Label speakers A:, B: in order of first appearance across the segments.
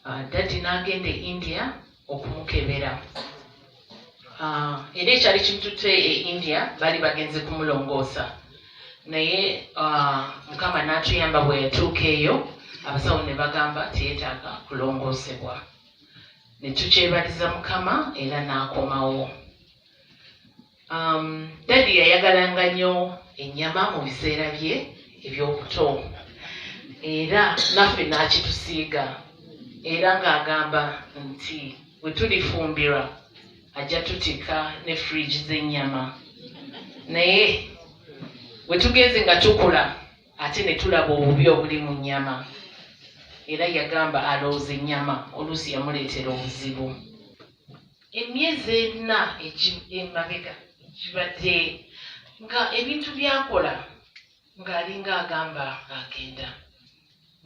A: Daddy n'agenda e India okumukebera. Era ekyali kimutute e India bali bagenze kumulongoosa. Naye Mukama n'atuyamba bwe yatuuka eyo, abasawo ne bagamba teyeetaaga kulongoosebwa. Ne tukyebaliza Mukama era n'akomawo. Daddy yayagalanga nnyo ennyama mu biseera bye eby'obuto. Era naffe n'akitusiiga. Era ng'agamba nti bwe tulifumbirwa ajja tutika ne fridge z'ennyama. Naye bwe tugenze nga tukula ate ne tulaba obubi obuli mu nnyama. Era yagamba alowooza ennyama oluusi yamuleetera obuzibu. Emyezi 4 emabega gibadde nga ebintu byakola ng'alinga agamba agenda.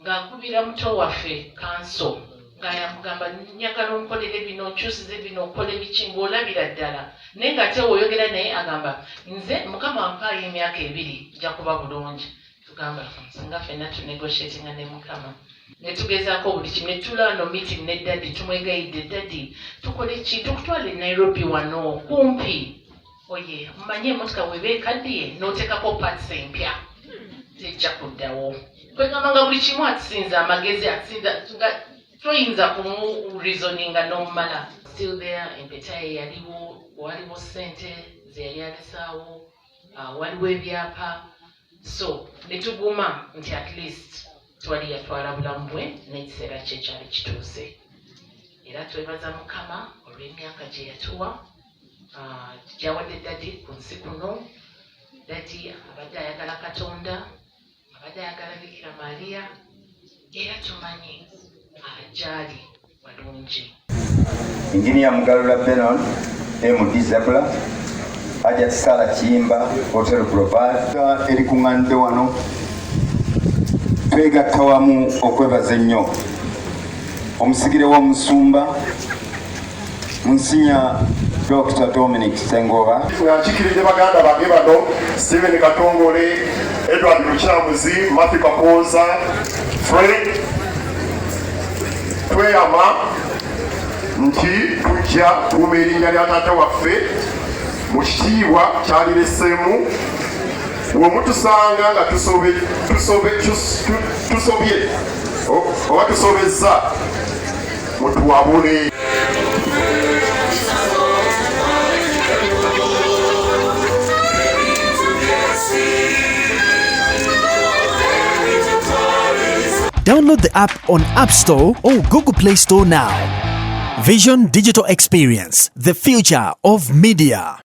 A: Ng'akubira muto waffe kanso ng'ayamugamba njagala onkolere bino, nkyusize bino, okole biki, ng'olabira ddala. Naye ng'ate oyogera naye agamba nze Mukama ampaayo emyaka 2 nja kuba bulungi. Tugamba singa ffenna tunegotiatinga ne Mukama. Ne tugezaako buli kimu, ne tulano meeting ne Daddy, tumwegayidde Daddy tukole ki, tukutwale Nairobi wano kumpi. Oye mmanye emmotoka bw'eba ekaddiye n'oteekako parts empya tejja kuddawo. Kwegamba nga buli kimu atusinza amagezi, atusinza nga toyinza kumureasoninga n'omumala. Still there, empeta ye yaliwo, waliwo ssente ze yali agesaawo, waliwo ebyapa. So ne tuguma nti at least twali yatwala bulamu bwe n'ekiseera kye kyali kituuse. Era twebaza Mukama olw'emyaka gye yatuwa, gyawadde Daddy ku nsi kuno. Daddy abadde ayagala Katonda, abadde ayagala Bikira Maria, era tumanyi ajali walungi.
B: Engineer Mugalula Benon, MD Zabula, Ajat Sala Chimba, Hotel Global, erikuŋŋaanidde wano. Twegatta wamu okwebaza ennyo omusigire w'omusumba Monsignor Dr. Dominic Sengoba.
C: Akikiridde baganda bange bano Stephen Katongole, Edward Lukyambuzi, Matthew Kapoza, Fred. Tweyama nti tujja kuuma erinnya lya taata waffe mu kitiibwa kyalireseemu. Bwe mutusanga nga tusobye oba tusobezza mutuwabule.
D: Download the app on App Store or Google Play Store now. Vision Digital Experience, the future of media.